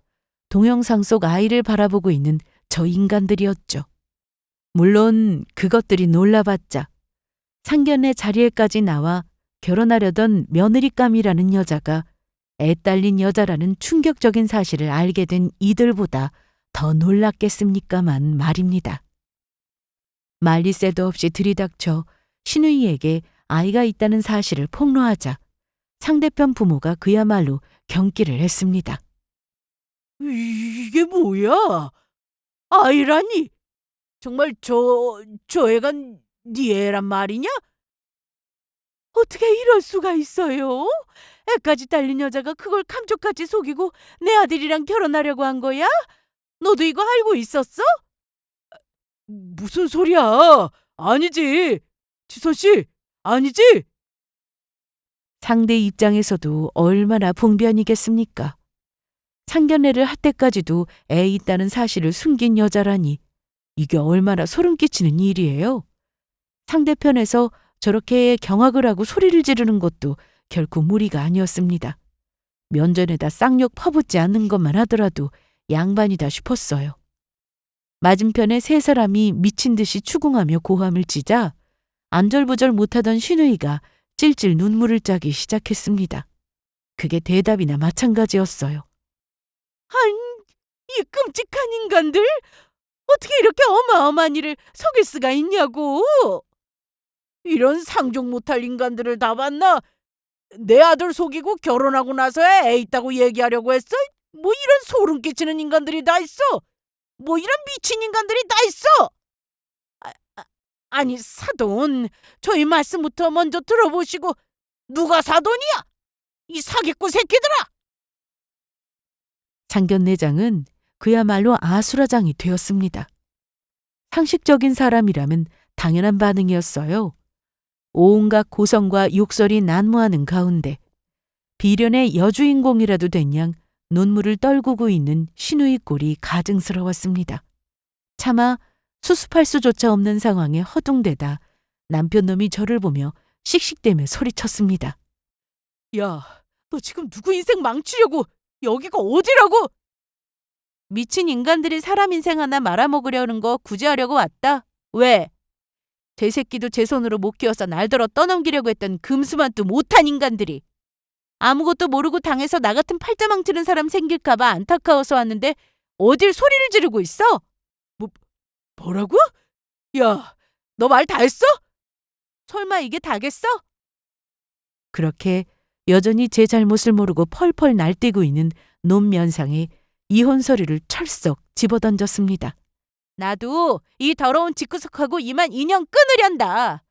동영상 속 아이를 바라보고 있는 저 인간들이었죠. 물론 그것들이 놀라봤자 상견례 자리에까지 나와 결혼하려던 며느리감이라는 여자가 애 딸린 여자라는 충격적인 사실을 알게 된 이들보다 더 놀랐겠습니까만 말입니다. 말리 새도 없이 들이닥쳐 신우이에게 아이가 있다는 사실을 폭로하자 상대편 부모가 그야말로 경기를 했습니다. 이게 뭐야? 아이라니? 정말 저 애가 네 애란 말이냐? 어떻게 이럴 수가 있어요? 애까지 딸린 여자가 그걸 감쪽같이 속이고 내 아들이랑 결혼하려고 한 거야? 너도 이거 알고 있었어? 무슨 소리야? 아니지. 지선 씨, 아니지? 상대 입장에서도 얼마나 봉변이겠습니까? 상견례를 할 때까지도 애 있다는 사실을 숨긴 여자라니 이게 얼마나 소름 끼치는 일이에요. 상대편에서 저렇게 경악을 하고 소리를 지르는 것도 결코 무리가 아니었습니다. 면전에다 쌍욕 퍼붓지 않는 것만 하더라도 양반이다 싶었어요. 맞은편에 세 사람이 미친 듯이 추궁하며 고함을 치자 안절부절 못하던 신우이가 찔찔 눈물을 짜기 시작했습니다. 그게 대답이나 마찬가지였어요. 아니, 이 끔찍한 인간들! 어떻게 이렇게 어마어마한 일을 속일 수가 있냐고! 이런 상종 못할 인간들을 다 봤나? 내 아들 속이고 결혼하고 나서야 애 있다고 얘기하려고 했어? 뭐 이런 소름 끼치는 인간들이 다 있어? 뭐 이런 미친 인간들이 다 있어? 아니 사돈, 저희 말씀부터 먼저 들어보시고 누가 사돈이야? 이 사기꾼 새끼들아! 상견례장은 그야말로 아수라장이 되었습니다. 상식적인 사람이라면 당연한 반응이었어요. 온갖 고성과 욕설이 난무하는 가운데 비련의 여주인공이라도 된 양 눈물을 떨구고 있는 신우이 꼴이 가증스러웠습니다. 차마 수습할 수조차 없는 상황에 허둥대다 남편놈이 저를 보며 씩씩대며 소리쳤습니다. 야, 너 지금 누구 인생 망치려고 여기가 어디라고? 미친 인간들이 사람 인생 하나 말아먹으려는 거 구제하려고 왔다. 왜? 제 새끼도 제 손으로 못 키워서 날더러 떠넘기려고 했던 금수만도 못한 인간들이. 아무것도 모르고 당해서 나 같은 팔자망치는 사람 생길까 봐 안타까워서 왔는데 어딜 소리를 지르고 있어? 뭐라고? 야, 너 말 다 했어? 설마 이게 다겠어? 그렇게 여전히 제 잘못을 모르고 펄펄 날뛰고 있는 놈 면상에 이혼 서류를 철썩 집어던졌습니다. 나도 이 더러운 집구석하고 이만 인연 끊으련다.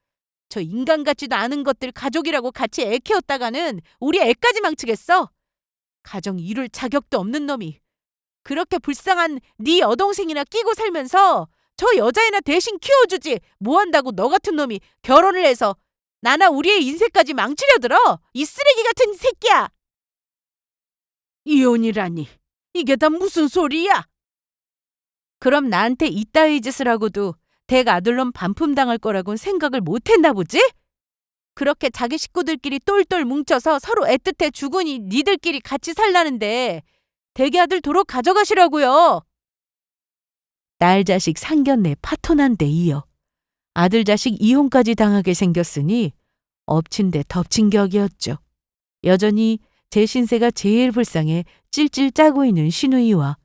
저 인간 같지도 않은 것들 가족이라고 같이 애 키웠다가는 우리 애까지 망치겠어. 가정 이룰 자격도 없는 놈이 그렇게 불쌍한 네 여동생이나 끼고 살면서 저 여자애나 대신 키워주지 뭐 한다고 너 같은 놈이 결혼을 해서 나나 우리의 인생까지 망치려 들어. 이 쓰레기 같은 새끼야. 이혼이라니. 이게 다 무슨 소리야? 그럼 나한테 이따위 짓을 하고도 댁 아들놈 반품당할 거라고는 생각을 못 했나 보지? 그렇게 자기 식구들끼리 똘똘 뭉쳐서 서로 애틋해 주거니 니들끼리 같이 살라는데 댁의 아들 도로 가져가시라고요. 딸 자식 상견례 파토난 데 이어 아들 자식 이혼까지 당하게 생겼으니 엎친 데 덮친 격이었죠. 여전히 제 신세가 제일 불쌍해 찔찔 짜고 있는 시누이와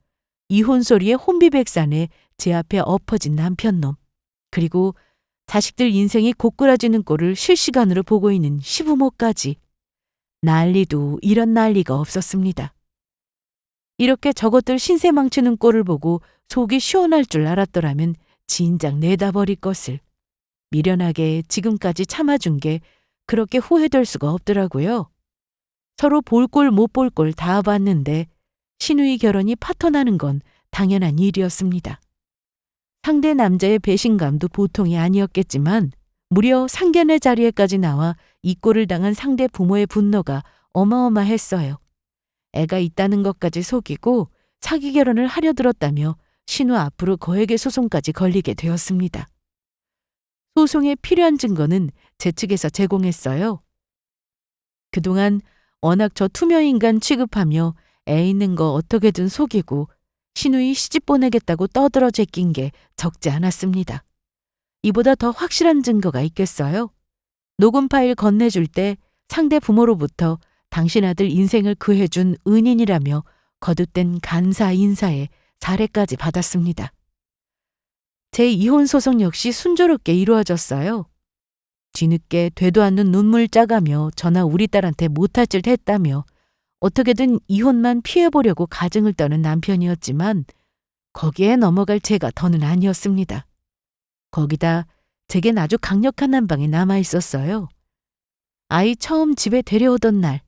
이혼 소리에 혼비백산에 제 앞에 엎어진 남편놈, 그리고 자식들 인생이 고꾸라지는 꼴을 실시간으로 보고 있는 시부모까지 난리도 이런 난리가 없었습니다. 이렇게 저것들 신세 망치는 꼴을 보고 속이 시원할 줄 알았더라면 진작 내다버릴 것을. 미련하게 지금까지 참아준 게 그렇게 후회될 수가 없더라고요. 서로 볼 꼴 못 볼 꼴 다 봤는데 시누이 결혼이 파토나는 건 당연한 일이었습니다. 상대 남자의 배신감도 보통이 아니었겠지만 무려 상견례 자리에까지 나와 이 꼴을 당한 상대 부모의 분노가 어마어마했어요. 애가 있다는 것까지 속이고 사기 결혼을 하려 들었다며 신우 앞으로 거액의 소송까지 걸리게 되었습니다. 소송에 필요한 증거는 제 측에서 제공했어요. 그동안 워낙 저 투명인간 취급하며 애 있는 거 어떻게든 속이고 시누이 시집 보내겠다고 떠들어 제낀 게 적지 않았습니다. 이보다 더 확실한 증거가 있겠어요? 녹음 파일 건네줄 때 상대 부모로부터 당신 아들 인생을 구해준 은인이라며 거듭된 감사 인사에 사례까지 받았습니다. 제 이혼 소송 역시 순조롭게 이루어졌어요. 뒤늦게 되도 않는 눈물 짜가며 저나 우리 딸한테 못할 짓 했다며 어떻게든 이혼만 피해보려고 가증을 떠는 남편이었지만 거기에 넘어갈 제가 더는 아니었습니다. 거기다 제겐 아주 강력한 난방이 남아있었어요. 아이 처음 집에 데려오던 날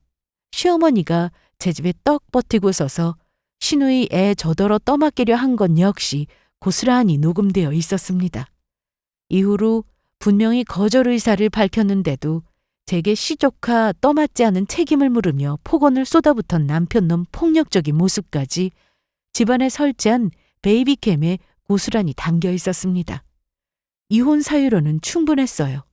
시어머니가 제 집에 떡 버티고 서서 시누이 애 저더러 떠맡기려 한 건 역시 고스란히 녹음되어 있었습니다. 이후로 분명히 거절 의사를 밝혔는데도 제게 시조카 떠맡지 않은 책임을 물으며 폭언을 쏟아붓던 남편놈 폭력적인 모습까지 집안에 설치한 베이비캠에 고스란히 담겨 있었습니다. 이혼 사유로는 충분했어요.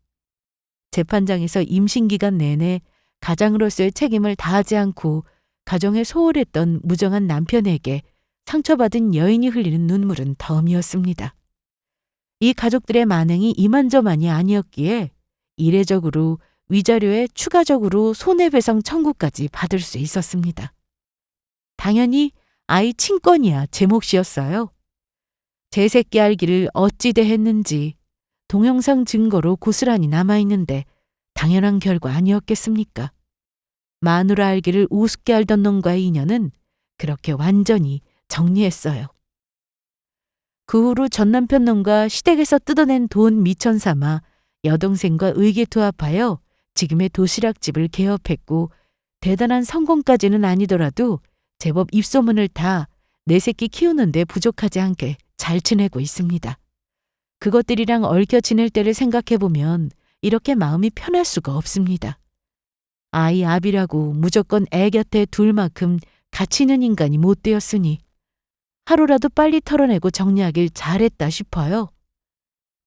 재판장에서 임신기간 내내 가장으로서의 책임을 다하지 않고 가정에 소홀했던 무정한 남편에게 상처받은 여인이 흘리는 눈물은 덤이었습니다. 이 가족들의 만행이 이만저만이 아니었기에 이례적으로 위자료에 추가적으로 손해배상 청구까지 받을 수 있었습니다. 당연히 아이 친권이야 제 몫이었어요. 제 새끼 알기를 어찌 대했는지 동영상 증거로 고스란히 남아있는데 당연한 결과 아니었겠습니까? 마누라 알기를 우습게 알던 놈과의 인연은 그렇게 완전히 정리했어요. 그 후로 전 남편 놈과 시댁에서 뜯어낸 돈 미천 삼아 여동생과 의기투합하여 지금의 도시락집을 개업했고 대단한 성공까지는 아니더라도 제법 입소문을 타 내 새끼 키우는데 부족하지 않게 잘 지내고 있습니다. 그것들이랑 얽혀 지낼 때를 생각해보면 이렇게 마음이 편할 수가 없습니다. 아이 압이라고 무조건 애 곁에 둘 만큼 가치 있는 인간이 못 되었으니 하루라도 빨리 털어내고 정리하길 잘했다 싶어요.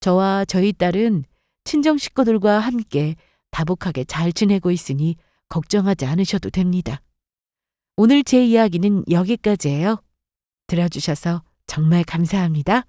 저와 저희 딸은 친정 식구들과 함께 다복하게 잘 지내고 있으니 걱정하지 않으셔도 됩니다. 오늘 제 이야기는 여기까지예요. 들어주셔서 정말 감사합니다.